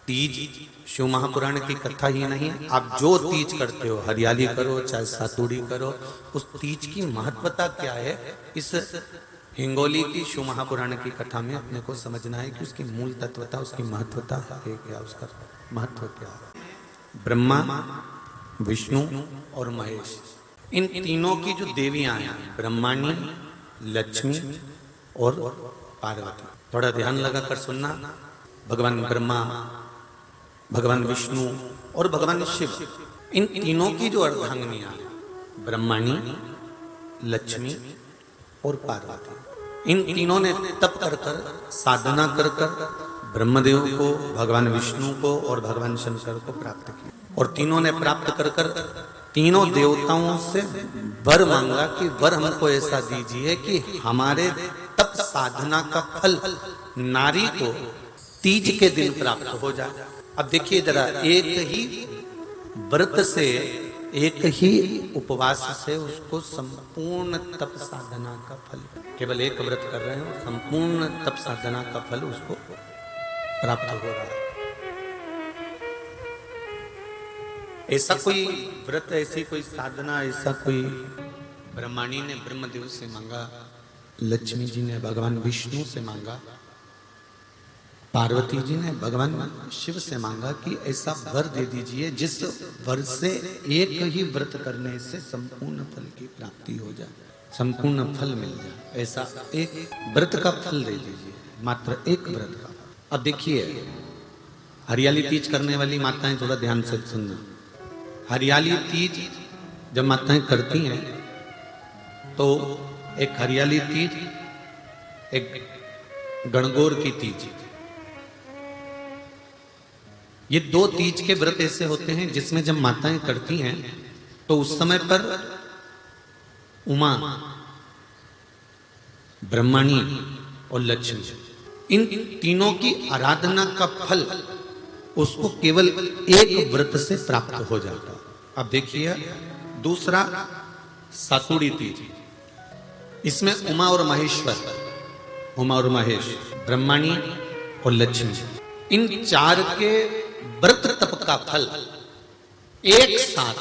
तीज शिव महापुराण की कथा ही नहीं है। आप जो तीज करते हो, हरियाली करो चाहे सातुड़ी करो, उस तीज की महत्वता क्या है, इस हिंगोली की शिव महापुराण की कथा में अपने को समझना है कि उसकी मूल तत्वता, उसकी महत्वता है क्या, उसका महत्व क्या है। ब्रह्मा, विष्णु और महेश, इन तीनों की जो देवियां हैं, ब्रह्माणी, लक्ष्मी और पार्वती। थोड़ा ध्यान लगाकर सुनना। भगवान ब्रह्मा, भगवान विष्णु और भगवान शिव, इन तीनों की जो अर्धांगिनियां हैं, ब्रह्माणी, लक्ष्मी और पार्वती, इन तीनों ने तप कर कर, साधना कर कर ब्रह्मदेव को, भगवान विष्णु को और भगवान शंकर को प्राप्त किया। और तीनों ने प्राप्त कर कर तीनों देवताओं से वर मांगा कि वर हमको ऐसा दीजिए कि हमारे तप साधना का फल नारी को तीज के दिन प्राप्त हो जाए। अब देखिए जरा, एक ही व्रत से, एक ही उपवास से उसको संपूर्ण तप साधना का फल, केवल एक व्रत कर रहे हो, संपूर्ण तप साधना का फल उसको प्राप्त हो रहा है। ऐसा कोई व्रत, ऐसी कोई साधना, ऐसा कोई, ब्रह्माणी ने ब्रह्मदेव से मांगा, लक्ष्मी जी ने भगवान विष्णु से मांगा, पार्वती जी ने भगवान शिव से मांगा कि ऐसा वर दे दीजिए जिस वर से एक ही व्रत करने से संपूर्ण फल की प्राप्ति हो जाए, संपूर्ण फल मिल जाए। ऐसा एक व्रत का फल दे दीजिए, मात्र एक व्रत का। अब देखिए, हरियाली तीज करने वाली माताएं थोड़ा ध्यान से सुनना। हरियाली तीज जब माताएं करती हैं तो एक हरियाली तीज, एक गणगौर की तीज, ये दो तीज के व्रत ऐसे होते हैं जिसमें जब माताएं करती हैं तो उस समय पर उमा, ब्रह्माणी और लक्ष्मी, इन तीनों की आराधना का फल उसको केवल एक व्रत से प्राप्त हो जाता। अब देखिए दूसरा सातुड़ी तीज, इसमें उमा और महेश्वर, उमा और महेश, ब्रह्माणी और लक्ष्मी, इन चार के व्रत तप का फल एक साथ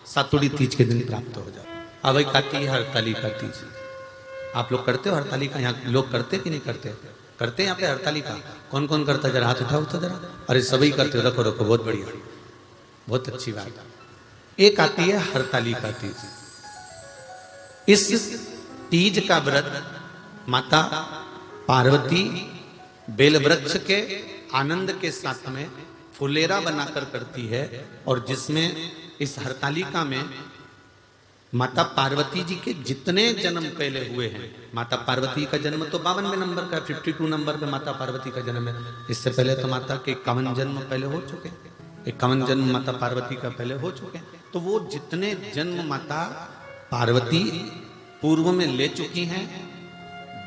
सातुड़ी तीज के दिन प्राप्त हो जाता। अब एक आती है हरतालिका तीज। आप लोग करते हो हरतालिका? यहाँ लोग करते कि नहीं करते? करते हैं यहाँ पे हरतालिका? कौन कौन करता है? जरा हाथ उठाओ तो जरा। अरे सभी करते हो, रखो रखो, बहुत बढ़िया, बहुत अच्छी बात। एक आती है हरतालिका तीज। इस तीज का व्रत माता पार्वती बेल वृक्ष के आनंद के साथ में फुलेरा बनाकर करती है, और जिसमें इस हरतालिका में माता पार्वती जी के जितने जन्म पहले हुए हैं, माता पार्वती का जन्म तो 52वें नंबर का, 52 नंबर पे माता पार्वती का जन्म है। इससे पहले तो माता के 51 जन्म पहले हो चुके हैं, 51 जन्म माता पार्वती का पहले हो चुके हैं। तो वो जितने जन्म माता पार्वती पूर्व में ले चुकी हैं,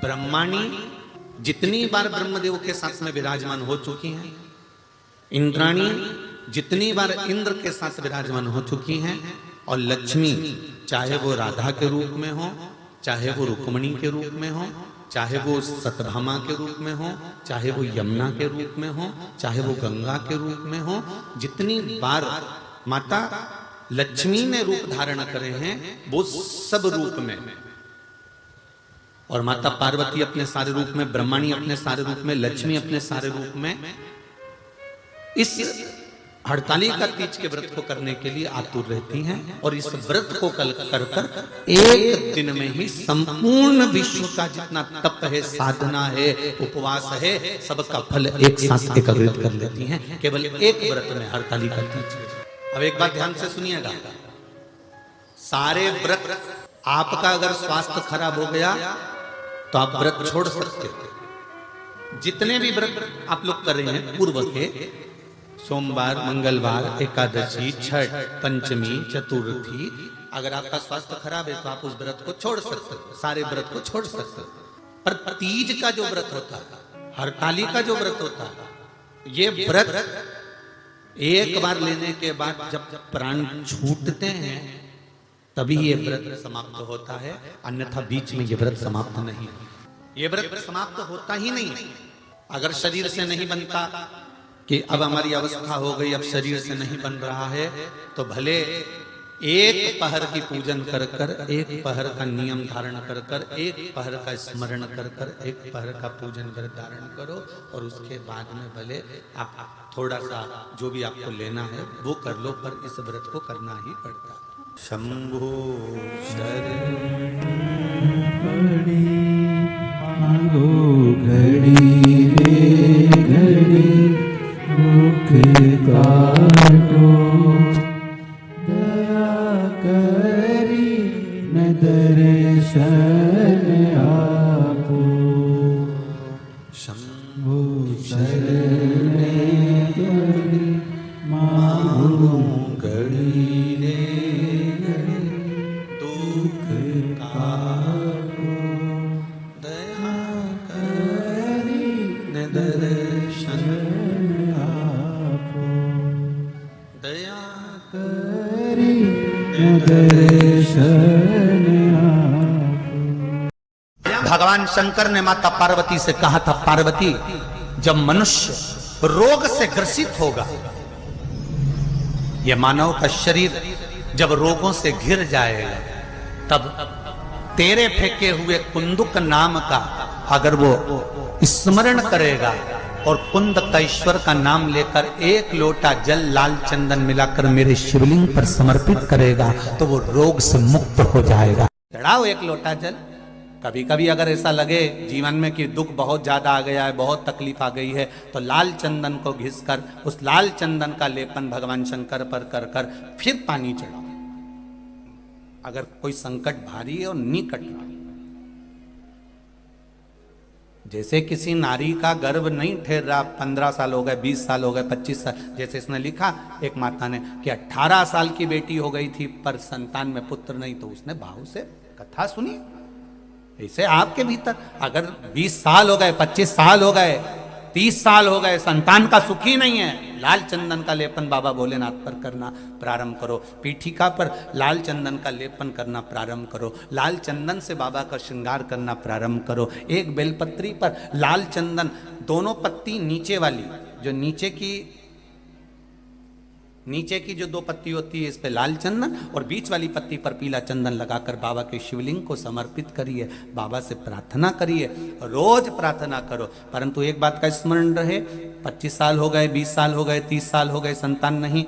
ब्रह्माणी जितनी बार ब्रह्मदेव के साथ में विराजमान हो चुकी हैं, इंद्राणी जितनी बार इंद्र के साथ विराजमान हो चुकी हैं, और लक्ष्मी चाहे वो राधा के रूप में हो, चाहे वो रुक्मणी के रूप में हो, चाहे वो सतभामा के रूप में हो, चाहे वो यमुना के रूप में हो, चाहे वो गंगा के रूप में हो, जितनी बार माता लक्ष्मी ने रूप धारण करे हैं वो सब रूप में, और माता पार्वती अपने सारे रूप में, ब्रह्माणी अपने सारे रूप में, लक्ष्मी अपने सारे रूप में इस हरतालिका तीज के व्रत को करने के लिए आतुर रहती हैं। और इस व्रत को कल कर कर एक दिन में ही संपूर्ण विश्व का जितना तप है, साधना है, उपवास है, सबका फल एक साथ एकत्रित कर लेती हैं केवल एक व्रत में, हरतालिका तीज। अब एक बात ध्यान से सुनिएगा, सारे व्रत, आपका अगर स्वास्थ्य खराब हो गया तो आप व्रत छोड़ सकते हो। जितने भी व्रत आप लोग कर रहे हैं पूर्व के, सोमवार, मंगलवार, एकादशी, छठ, पंचमी, चतुर्थी, अगर आपका स्वास्थ्य खराब है तो आप उस व्रत को छोड़ सकते हो, सारे व्रत को छोड़ सकते हो। पर तीज का जो व्रत होता है, हरतालिका का जो व्रत होता है, ये व्रत एक बार लेने के बाद जब प्राण छूटते हैं तभी ये व्रत समाप्त होता है, अन्यथा बीच में ये व्रत समाप्त नहीं, ये व्रत समाप्त होता ही नहीं। अगर शरीर से नहीं बनता कि अब हमारी अवस्था हो गई, अब शरीर से नहीं बन रहा है, तो भले एक पहर की पूजन कर कर, एक पहर का नियम धारण कर कर, एक पहर का स्मरण कर कर, एक पहर का पूजन कर धारण करो, और उसके बाद में भले आप थोड़ा सा जो भी आपको लेना है वो कर लो, पर इस व्रत को करना ही पड़ता है। शंभो घड़ी रे घड़ी मुख काटो, दया करी न दर्शन आपो। शंभो शरण घड़ी मांगो घड़ी रे घड़ी दुख काटो, दया करी न दर्शन आपो, दया करी न दर्शन आपो। भगवान शंकर ने माता पार्वती से कहा था, पार्वती जब मनुष्य रोग से ग्रसित होगा, यह मानव का शरीर जब रोगों से घिर जाएगा, तब तेरे फेंके हुए कुंदुक नाम का अगर वो स्मरण करेगा और कुंदकेश्वर का नाम लेकर एक लोटा जल लाल चंदन मिलाकर मेरे शिवलिंग पर समर्पित करेगा, तो वो रोग से मुक्त हो जाएगा। चढ़ाओ एक लोटा जल। कभी कभी अगर ऐसा लगे जीवन में कि दुख बहुत ज्यादा आ गया है, बहुत तकलीफ आ गई है, तो लाल चंदन को घिसकर उस लाल चंदन का लेपन भगवान शंकर पर कर कर फिर पानी चढ़ाओ। अगर कोई संकट भारी है और निकट रहा, जैसे किसी नारी का गर्भ नहीं ठहर रहा, 15 साल हो गए, 20 साल हो गए, 25 साल, जैसे इसने लिखा एक माता ने कि 18 साल की बेटी हो गई थी पर संतान में पुत्र नहीं, तो उसने भाव से कथा सुनी। ऐसे आपके भीतर अगर 20 साल हो गए, 25 साल हो गए, 30 साल हो गए, संतान का सुख ही नहीं है, लाल चंदन का लेपन बाबा भोलेनाथ पर करना प्रारंभ करो। पीठिका पर लाल चंदन का लेपन करना प्रारंभ करो। लाल चंदन से बाबा का श्रृंगार करना प्रारंभ करो। एक बेलपत्री पर लाल चंदन, दोनों पत्ती नीचे वाली, जो नीचे की जो 2 पत्ती होती है, इस पे लाल चंदन, और बीच वाली पत्ती पर पीला चंदन लगाकर बाबा के शिवलिंग को समर्पित करिए। बाबा से प्रार्थना करिए, रोज प्रार्थना करो। परंतु एक बात का स्मरण रहे, 25 साल हो गए, 20 साल हो गए, 30 साल हो गए, संतान नहीं,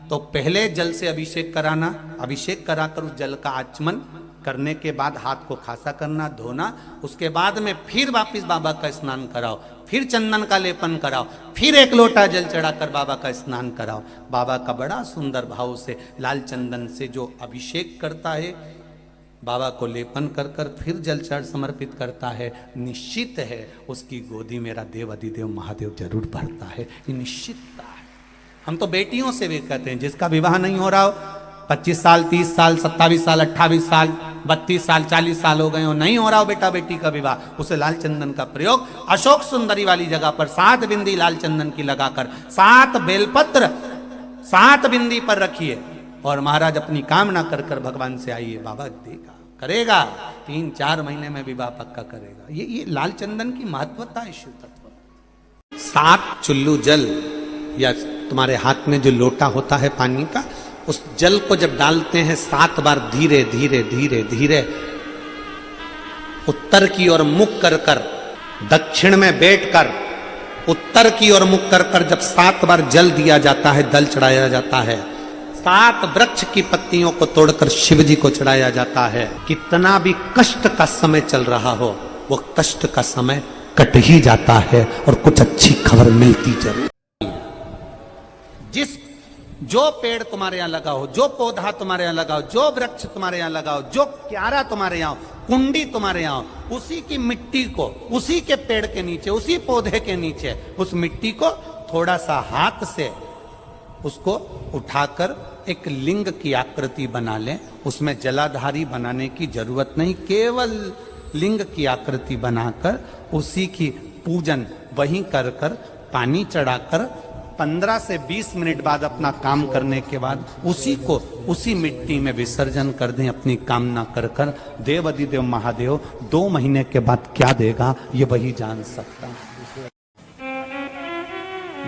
तो पहले जल से अभिषेक कराना, अभिषेक कराकर उस जल का आचमन करने के बाद हाथ को खासा करना, धोना, उसके बाद में फिर वापिस बाबा का स्नान कराओ, फिर चंदन का लेपन कराओ, फिर एक लोटा जल चढ़ाकर बाबा का स्नान कराओ। बाबा का बड़ा सुंदर भाव से लाल चंदन से जो अभिषेक करता है, बाबा को लेपन कर कर फिर जल चढ़ समर्पित करता है, निश्चित है उसकी गोदी मेरा देव अधिदेव महादेव जरूर भरता है। ये निश्चितता है। हम तो बेटियों से भी कहते हैं, जिसका विवाह नहीं हो रहा हो, 25 साल, 30 साल, 27 साल, 28 साल, 32 साल, 40 साल हो गए हो, नहीं हो रहा हो बेटा बेटी का विवाह, उसे लाल चंदन का प्रयोग अशोक सुंदरी वाली जगह पर 7 बिंदी लाल चंदन की लगाकर 7 बेलपत्र 7 बिंदी पर रखिए और महाराज अपनी कामना कर कर भगवान से आइए, बाबा देगा, करेगा, 3-4 महीने में विवाह पक्का करेगा। ये लाल चंदन की महत्वता है शिव तत्व। 7 चुल्लू जल या तुम्हारे हाथ में जो लोटा होता है पानी का, उस जल को जब डालते हैं 7 बार धीरे धीरे धीरे धीरे उत्तर की ओर मुख कर कर, दक्षिण में बैठकर उत्तर की ओर मुख कर कर जब 7 बार जल दिया जाता है, दल चढ़ाया जाता है, 7 वृक्ष की पत्तियों को तोड़कर शिव जी को चढ़ाया जाता है। कितना भी कष्ट का समय चल रहा हो, वो कष्ट का समय कट ही जाता है और कुछ अच्छी खबर मिलती जरूर। जो पेड़ तुम्हारे यहाँ लगाओ, जो पौधा तुम्हारे यहाँ लगाओ, जो वृक्ष तुम्हारे यहाँ लगाओ, जो क्यारा तुम्हारे यहाँ, कुंडी तुम्हारे यहाँ, उसी की मिट्टी को, उसी के पेड़ के नीचे, उसी पौधे के नीचे उस मिट्टी को थोड़ा सा हाथ से उसको उठाकर एक लिंग की आकृति बना लें। उसमें जलाधारी बनाने की जरूरत नहीं, केवल लिंग की आकृति बनाकर उसी की पूजन वहीं कर कर पानी चढ़ाकर 15 से 20 मिनट बाद अपना काम करने के बाद उसी को उसी मिट्टी में विसर्जन कर दें अपनी कामना कर कर। देव अधिदेव महादेव 2 महीने के बाद क्या देगा ये वही जान सकता है।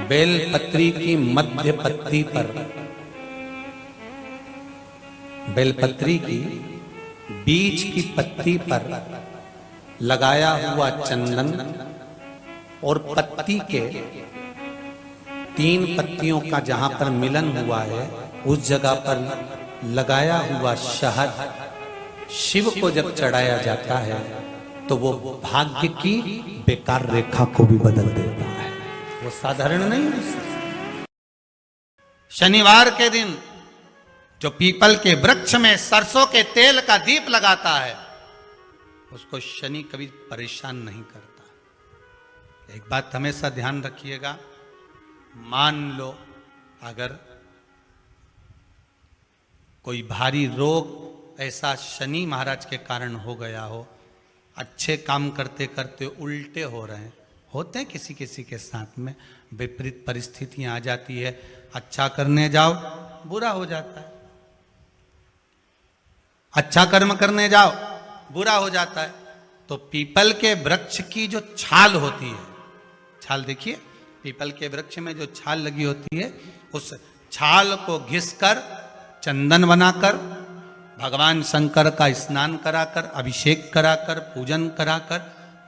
बेलपत्री की मध्य पत्ती पर, बेलपत्री की बीच की पत्ती पर लगाया हुआ चंदन और पत्ती के 3 पत्तियों का जहां पर मिलन हुआ है उस जगह पर लगाया हुआ शहद शिव को जब चढ़ाया जाता है तो वो भाग्य की बेकार रेखा को भी बदल देता है। वो साधारण नहीं है। शनिवार के दिन जो पीपल के वृक्ष में सरसों के तेल का दीप लगाता है उसको शनि कभी परेशान नहीं करता। एक बात हमेशा ध्यान रखिएगा, मान लो अगर कोई भारी रोग ऐसा शनि महाराज के कारण हो गया हो, अच्छे काम करते करते उल्टे हो रहे हैं, होते हैं किसी किसी के साथ में, विपरीत परिस्थितियां आ जाती है, अच्छा करने जाओ बुरा हो जाता है, अच्छा कर्म करने जाओ बुरा हो जाता है। तो पीपल के वृक्ष की जो छाल होती है, छाल देखिए, पीपल के वृक्ष में जो छाल लगी होती है उस छाल को घिसकर चंदन बनाकर भगवान शंकर का स्नान कराकर, अभिषेक कराकर, पूजन कराकर,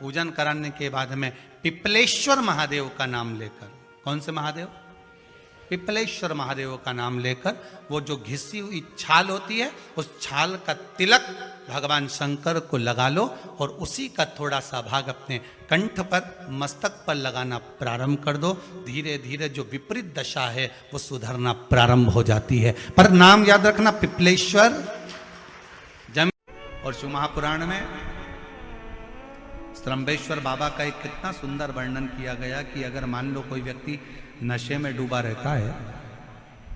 पूजन कराने के बाद में पिपलेश्वर महादेव का नाम लेकर, कौन से महादेव? पिपलेश्वर महादेव का नाम लेकर वो जो घिसी हुई छाल होती है उस छाल का तिलक भगवान शंकर को लगा लो और उसी का थोड़ा सा भाग अपने कंठ पर, मस्तक पर लगाना प्रारंभ कर दो। धीरे धीरे जो विपरीत दशा है वो सुधरना प्रारंभ हो जाती है। पर नाम याद रखना, पिपलेश्वर। और शिव महापुराण में त्रंबेश्वर बाबा का एक कितना सुंदर वर्णन किया गया कि अगर मान लो कोई व्यक्ति नशे में डूबा रहता है,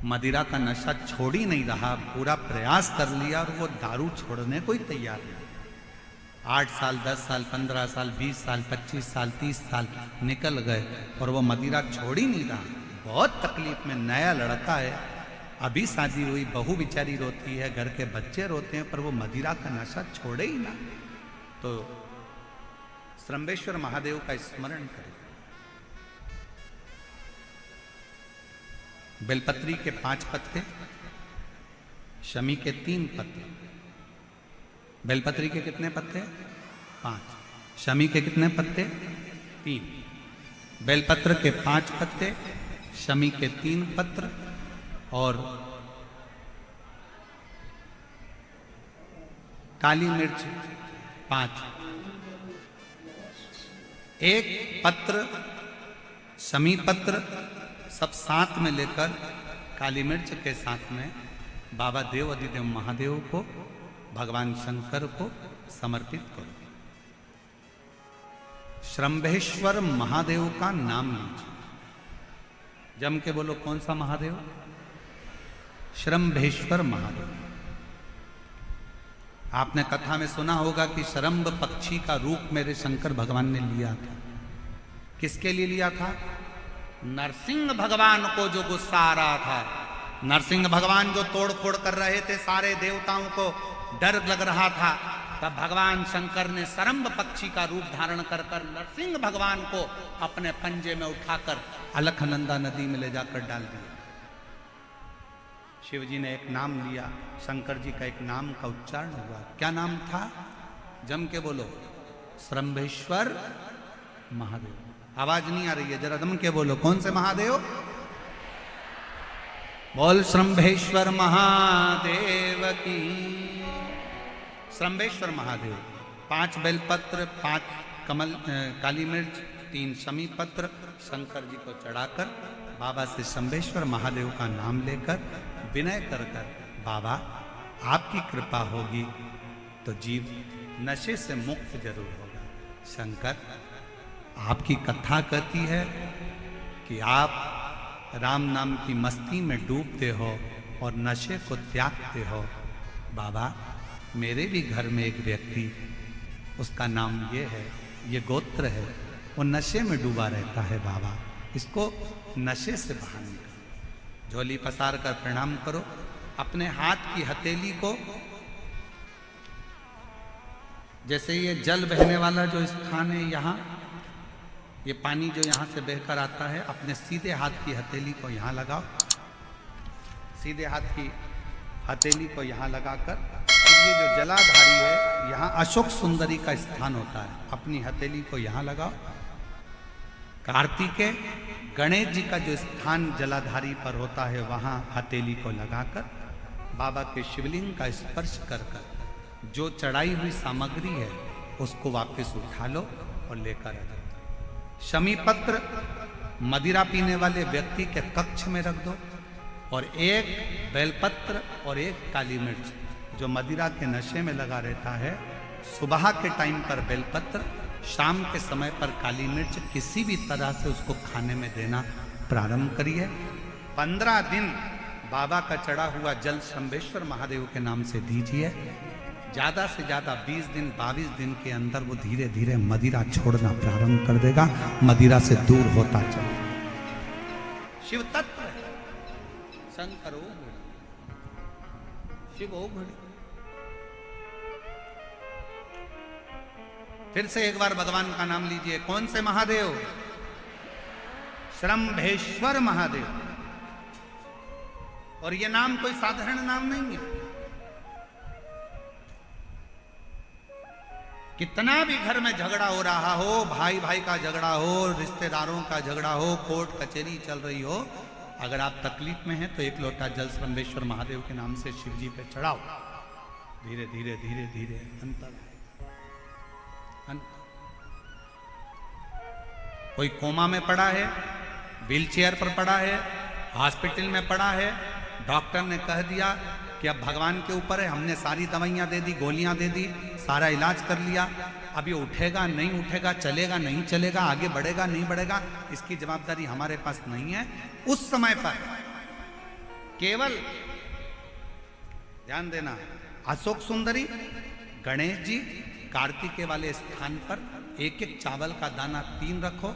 मदिरा का नशा छोड़ ही नहीं रहा, पूरा प्रयास कर लिया और वो दारू छोड़ने को ही तैयार नहीं, 8 साल 10 साल 15 साल 20 साल 25 साल 30 साल निकल गए और वो मदिरा छोड़ ही नहीं रहा, बहुत तकलीफ में, नया लड़का है, अभी शादी हुई, बहू बेचारी रोती है, घर के बच्चे रोते हैं, पर वो मदिरा का नशा छोड़े ही ना। तो त्रंबेश्वर महादेव का स्मरण करें। बेलपत्री के 5 पत्ते, शमी के 3 पत्ते। बेलपत्री के कितने पत्ते? 5। शमी के कितने पत्ते? 3। बेलपत्र के 5 पत्ते, शमी के 3 पत्र और काली मिर्च 5। 1 पत्र शमी पत्र सब साथ में लेकर काली मिर्च के साथ में बाबा देव अधिदेव महादेव को, भगवान शंकर को समर्पित करो। श्रंभेश्वर महादेव का नाम लीजिए, जम के बोलो, कौन सा महादेव? श्रंभेश्वर महादेव। आपने कथा में सुना होगा कि शरंभ पक्षी का रूप मेरे शंकर भगवान ने लिया था। किसके लिए लिया था? नरसिंह भगवान को जो गुस्सा आ रहा था, नरसिंह भगवान जो तोड़ फोड़ कर रहे थे, सारे देवताओं को डर लग रहा था, तब भगवान शंकर ने शरंभ पक्षी का रूप धारण कर नरसिंह भगवान को अपने पंजे में उठाकर अलखनंदा नदी में ले जाकर डाल दिया। शिव जी ने एक नाम लिया, शंकर जी का एक नाम का उच्चारण हुआ। क्या नाम था? जम के बोलो, श्रंभेश्वर महादेव। आवाज नहीं आ रही है, जरा दम के बोलो, कौन से महादेव? बोल श्रंभेश्वर महादेव की। श्रंभेश्वर महादेव, 5 बेलपत्र, 5 कमल काली मिर्च, 3 शमी पत्र शंकर जी को चढ़ाकर बाबा से शंभेश्वर महादेव का नाम लेकर विनय कर बाबा आपकी कृपा होगी तो जीव नशे से मुक्त जरूर होगा। शंकर, आपकी कथा कहती है कि आप राम नाम की मस्ती में डूबते हो और नशे को त्यागते हो। बाबा, मेरे भी घर में एक व्यक्ति, उसका नाम ये है, ये गोत्र है, वो नशे में डूबा रहता है। बाबा, इसको नशे से बाहर निकालो। झोली पसार कर प्रणाम करो, अपने हाथ की हथेली को, जैसे ये जल बहने वाला जो स्थान है यहाँ, ये पानी जो यहाँ से बहकर आता है, अपने सीधे हाथ की हथेली को यहाँ लगाओ, सीधे हाथ की हथेली को यहाँ लगाकर, ये जो जलाधारी है यहाँ अशोक सुंदरी का स्थान होता है, अपनी हथेली को यहाँ लगाओ। कार्तिकेय गणेश जी का जो स्थान जलाधारी पर होता है वहाँ हथेली को लगाकर बाबा के शिवलिंग का स्पर्श कर कर जो चढ़ाई हुई सामग्री है उसको वापस उठा लो और लेकर आ जाओ। शमी पत्र मदिरा पीने वाले व्यक्ति के कक्ष में रख दो, और एक बेलपत्र और एक काली मिर्च जो मदिरा के नशे में लगा रहता है, सुबह के टाइम पर बेलपत्र, शाम के समय पर काली मिर्च, किसी भी तरह से उसको खाने में देना प्रारंभ करिए। 15 दिन बाबा का चढ़ा हुआ जल शंभेश्वर महादेव के नाम से दीजिए। ज्यादा से ज्यादा 20 दिन 22 दिन के अंदर वो धीरे धीरे मदिरा छोड़ना प्रारंभ कर देगा, मदिरा से दूर होता चले। शिव तत्व है, शंकर ओ घड़ी, शिव ओ घड़ी। फिर से एक बार भगवान का नाम लीजिए। कौन से महादेव? श्रंभेश्वर महादेव। और ये नाम कोई साधारण नाम नहीं है। कितना भी घर में झगड़ा हो रहा हो, भाई भाई का झगड़ा हो, रिश्तेदारों का झगड़ा हो, कोर्ट कचहरी चल रही हो, अगर आप तकलीफ में हैं तो एक लोटा जल श्रंभेश्वर महादेव के नाम से शिव जी पे चढ़ाओ। धीरे धीरे धीरे धीरे अंतर है। कोई कोमा में पड़ा है, व्हीलचेयर पर पड़ा है, हॉस्पिटल में पड़ा है, डॉक्टर ने कह दिया कि अब भगवान के ऊपर है, हमने सारी दवाइयां दे दी, गोलियां दे दी, सारा इलाज कर लिया, अब ये उठेगा नहीं उठेगा, चलेगा नहीं चलेगा, आगे बढ़ेगा नहीं बढ़ेगा, इसकी जवाबदारी हमारे पास नहीं है। उस समय पर केवल ध्यान देना, अशोक सुंदरी, गणेश जी, कार्तिकेय वाले स्थान पर एक एक चावल का दाना 3 रखो।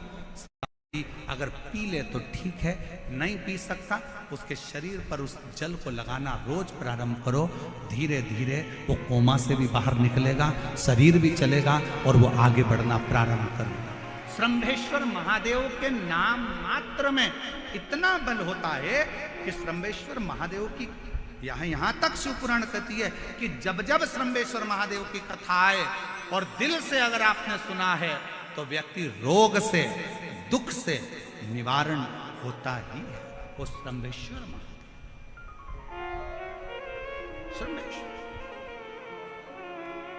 अगर पी ले तो ठीक है, नहीं पी सकता उसके शरीर पर उस जल को लगाना रोज प्रारंभ करो। धीरे धीरे वो कोमा से भी बाहर निकलेगा, शरीर भी चलेगा और वो आगे बढ़ना प्रारंभ करेगा। श्रंभेश्वर महादेव के नाम मात्र में इतना बल होता है कि श्रंभेश्वर महादेव की यहां तक शिवपुराण कहती है कि जब जब श्रंभेश्वर महादेव की कथा आए और दिल से अगर आपने सुना है तो व्यक्ति रोग से, दुख से निवारण होता ही है। वो श्रंभेश्वर महादेव, श्रंभेश्वर।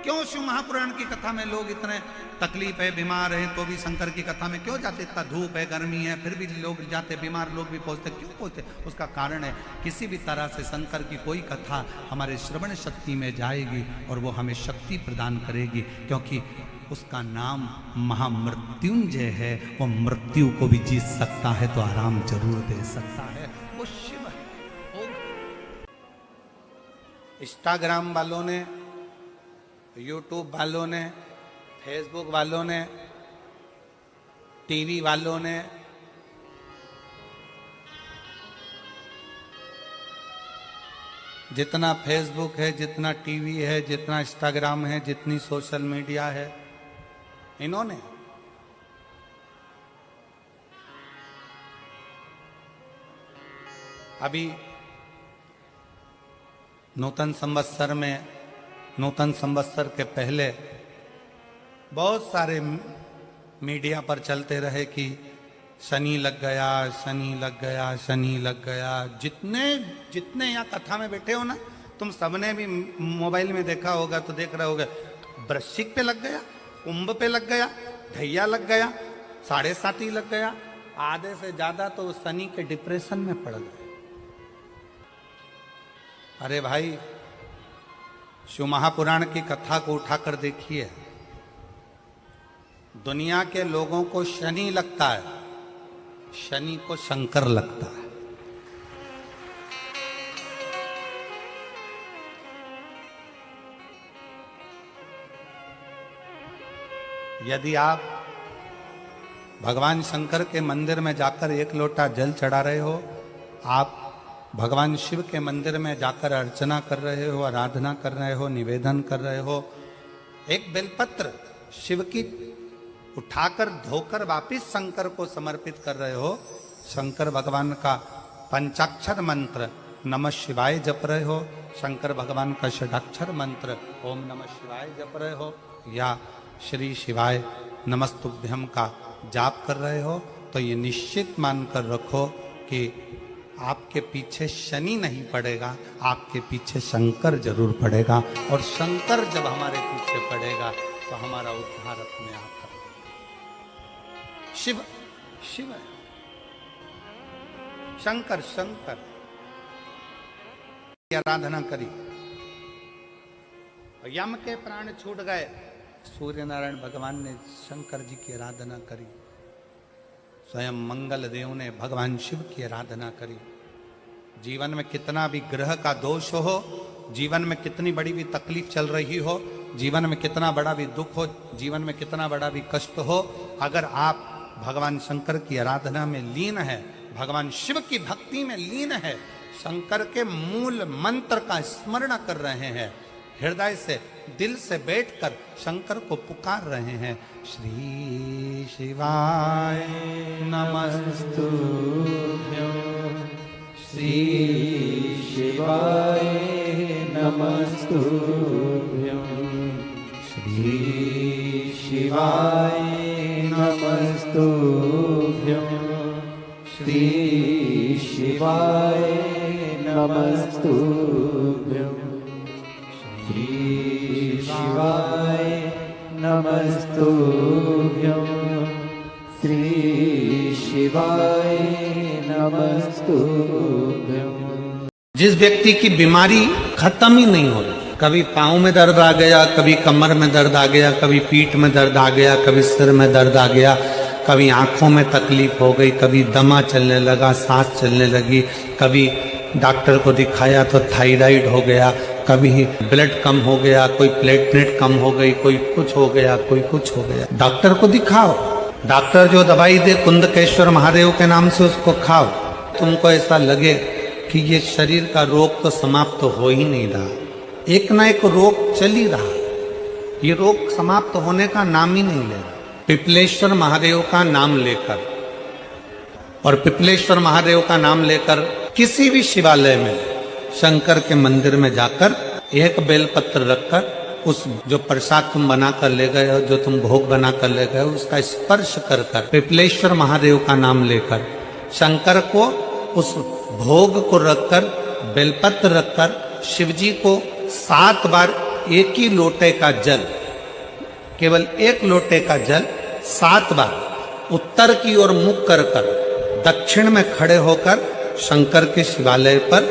क्यों शिव महापुराण की कथा में लोग इतने तकलीफ है, बीमार हैं तो भी शंकर की कथा में क्यों जाते? इतना धूप है, गर्मी है, फिर भी लोग जाते, बीमार लोग भी पहुंचते, क्यों पहुंचते? उसका कारण है किसी भी तरह से शंकर की कोई कथा हमारे श्रवण शक्ति में जाएगी और वो हमें शक्ति प्रदान करेगी, क्योंकि उसका नाम महामृत्युंजय है। वो मृत्यु को भी जीत सकता है तो आराम जरूर दे सकता है। वो शिव है। इंस्टाग्राम वालों ने, यूट्यूब वालों ने, फेसबुक वालों ने, टीवी वालों ने, जितना फेसबुक है, जितना टीवी है, जितना इंस्टाग्राम है, जितनी सोशल मीडिया है, इन्होंने अभी नूतन संवत्सर में, नूतन संवत्सर के पहले बहुत सारे मीडिया पर चलते रहे कि शनि लग गया, शनि लग गया, शनि लग गया। जितने यहाँ कथा में बैठे हो ना, तुम सबने भी मोबाइल में देखा होगा तो देख रहे होगे, वृश्चिक पे लग गया, कुंभ पे लग गया, धैया लग गया, 7.5 लग गया, आधे से ज्यादा तो शनि के डिप्रेशन में पड़ गए। अरे भाई, शिव महापुराण की कथा को उठाकर देखिए। दुनिया के लोगों को शनि लगता है, शनि को शंकर लगता है। यदि आप भगवान शंकर के मंदिर में जाकर एक लोटा जल चढ़ा रहे हो, आप भगवान शिव के मंदिर में जाकर अर्चना कर रहे हो, आराधना कर रहे हो, निवेदन कर रहे हो, एक बेलपत्र शिव की उठाकर धोकर वापिस शंकर को समर्पित कर रहे हो, शंकर भगवान का पंचाक्षर मंत्र नमः शिवाय जप रहे हो, शंकर भगवान का षडाक्षर मंत्र ओम नमः शिवाय जप रहे हो, या श्री शिवाय नमस्तुभ्यम का जाप कर रहे हो, तो ये निश्चित मानकर रखो कि आपके पीछे शनि नहीं पड़ेगा, आपके पीछे शंकर जरूर पड़ेगा। और शंकर जब हमारे पीछे पड़ेगा तो हमारा उद्धार अपने आप होगा। शिव शिव है, शंकर शंकर की आराधना करी। यम के प्राण छूट गए, सूर्य नारायण भगवान ने शंकर जी की आराधना करी, स्वयं मंगल देव ने भगवान शिव की आराधना करी। जीवन में कितना भी ग्रह का दोष हो, जीवन में कितनी बड़ी भी तकलीफ चल रही हो, जीवन में कितना बड़ा भी दुख हो, जीवन में कितना बड़ा भी कष्ट हो, अगर आप भगवान शंकर की आराधना में लीन है, भगवान शिव की भक्ति में लीन है, शंकर के मूल मंत्र का स्मरण कर रहे हैं, हृदय से दिल से बैठकर शंकर को पुकार रहे हैं, श्री शिवाय नमस्तुभ्यं, श्री शिवाय नमस्तुभ्यं, श्री शिवाय नमस्तुभ्यं, श्री शिवाय नमस्तुभ्यं, श्री शिवाय नमस्तुभ्यं, श्री शिवाय नमस्तुभ्यं। जिस व्यक्ति की बीमारी खत्म ही नहीं हो रही, कभी पाँव में दर्द आ गया, कभी कमर में दर्द आ गया, कभी पीठ में दर्द आ गया, कभी सिर में दर्द आ गया, कभी आंखों में तकलीफ हो गई, कभी दमा चलने लगा, सांस चलने लगी, कभी डॉक्टर को दिखाया तो थायराइड हो गया, कभी ब्लड कम हो गया, कोई प्लेटलेट कम हो गई, कोई कुछ हो गया, कोई कुछ हो गया, डॉक्टर को दिखाओ। डॉक्टर जो दवाई दे कुंदकेश्वर महादेव के नाम से उसको खाओ। तुमको ऐसा लगे कि ये शरीर का रोग तो समाप्त तो हो ही नहीं रहा, एक ना एक रोग चल ही रहा, ये रोग समाप्त होने का नाम ही नहीं ले रहा। पिपलेश्वर महादेव का नाम लेकर, और पिपलेश्वर महादेव का नाम लेकर किसी भी शिवालय में, शंकर के मंदिर में जाकर एक बेलपत्र रखकर उस जो प्रसाद तुम बना कर ले गए हो, जो तुम भोग बना कर ले गए हो, उसका स्पर्श कर कर पिपलेश्वर महादेव का नाम लेकर शंकर को उस भोग को रखकर, बेलपत्र रखकर शिवजी को 7 बार एक ही लोटे का जल, केवल एक लोटे का जल 7 बार उत्तर की ओर मुख कर कर दक्षिण में खड़े होकर शंकर के शिवालय पर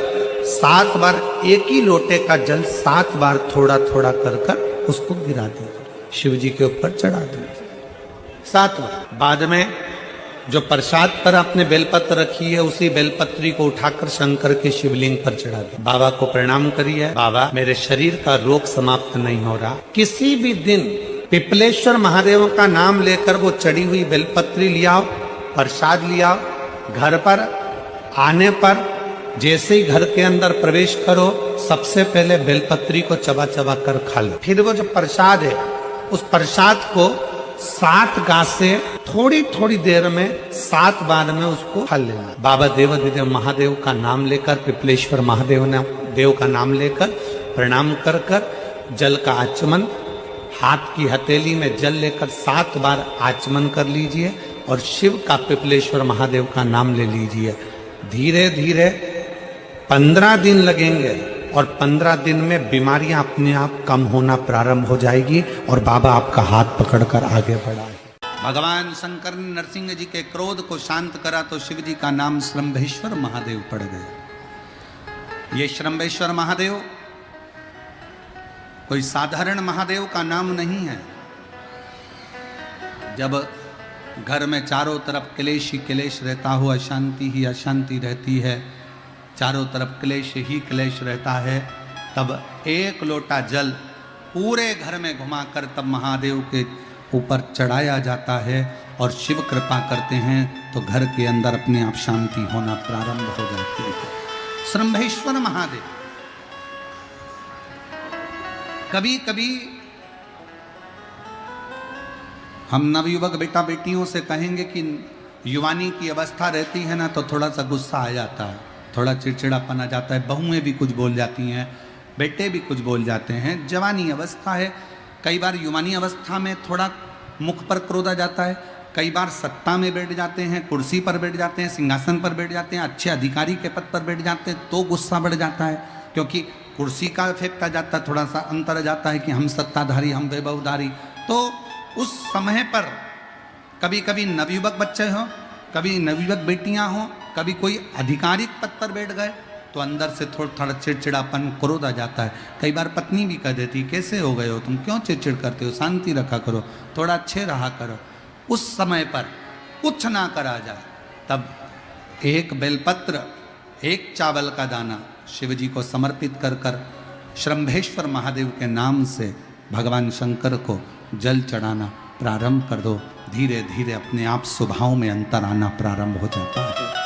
7 बार एक ही लोटे का जल 7 बार थोड़ा थोड़ा कर कर उसको गिरा दीजिए, शिव जी के ऊपर चढ़ा दीजिए 7 बार। बाद में जो प्रसाद पर आपने बेलपत्र रखी है, उसी बेलपत्री को उठाकर शंकर के शिवलिंग पर चढ़ा दो। बाबा को प्रणाम करिए, बाबा मेरे शरीर का रोग समाप्त नहीं हो रहा। किसी भी दिन पिपलेश्वर महादेव का नाम लेकर वो चढ़ी हुई बेलपत्री लियाओ, प्रसाद लियाओ, घर पर आने पर जैसे ही घर के अंदर प्रवेश करो, सबसे पहले बेलपत्री को चबा चबा कर खा लो। फिर वो जो प्रसाद है, उस प्रसाद को 7 गांठ से थोड़ी थोड़ी देर में 7 बार में उसको खा लेना। बाबा देवाधिदेव महादेव का नाम लेकर, पिपलेश्वर महादेव देव का नाम लेकर प्रणाम कर कर जल का आचमन, हाथ की हथेली में जल लेकर 7 बार आचमन कर लीजिए और शिव का पिपलेश्वर महादेव का नाम ले लीजिए। धीरे धीरे 15 दिन लगेंगे और 15 दिन में बीमारियां अपने आप कम होना प्रारंभ हो जाएगी और बाबा आपका हाथ पकड़कर आगे बढ़ाए। भगवान शंकर ने नरसिंह जी के क्रोध को शांत करा तो शिव जी का नाम श्रंभेश्वर महादेव पड़ गया। ये श्रंभेश्वर महादेव कोई साधारण महादेव का नाम नहीं है। जब घर में चारों तरफ क्लेश ही क्लेश रहता हो, अशांति ही अशांति रहती है, चारों तरफ क्लेश ही क्लेश रहता है, तब एक लोटा जल पूरे घर में घुमाकर तब महादेव के ऊपर चढ़ाया जाता है और शिव कृपा करते हैं तो घर के अंदर अपने आप शांति होना प्रारंभ हो जाती है। श्रंभेश्वर महादेव कभी कभी हम नवयुवक बेटा बेटियों से कहेंगे कि युवानी की अवस्था रहती है ना, तो थोड़ा सा गुस्सा आ जाता है, थोड़ा चिड़चिड़ापन आ जाता है, बहुएं भी कुछ बोल जाती हैं, बेटे भी कुछ बोल जाते हैं। जवानी अवस्था है, कई बार युवानी अवस्था में थोड़ा मुख पर क्रोध आ जाता है, कई बार सत्ता में बैठ जाते हैं, कुर्सी पर बैठ जाते हैं, सिंहासन पर बैठ जाते हैं, अच्छे अधिकारी के पद पर बैठ जाते हैं तो गुस्सा बढ़ जाता है, क्योंकि कुर्सी का इफेक्ट आ जाता है, थोड़ा सा अंतर आ जाता है कि हम सत्ताधारी, हम वैभवधारी। तो उस समय पर कभी कभी नवयुवक बच्चे हों, कभी नवयुवक बेटियां हों, कभी कोई आधिकारिक पद पर बैठ गए तो अंदर से थोड़ा चिड़चिड़ापन क्रोध आ जाता है। कई बार पत्नी भी कह देती, कैसे हो गए हो तुम, क्यों चिड़चिड़ करते हो, शांति रखा करो, थोड़ा अच्छे रहा करो। उस समय पर कुछ ना करा जाए तब एक बेलपत्र, एक चावल का दाना शिव जी को समर्पित कर कर श्रम्भेश्वर महादेव के नाम से भगवान शंकर को जल चढ़ाना प्रारंभ कर दो। धीरे धीरे अपने आप स्वभाव में अंतर आना प्रारंभ हो जाता है।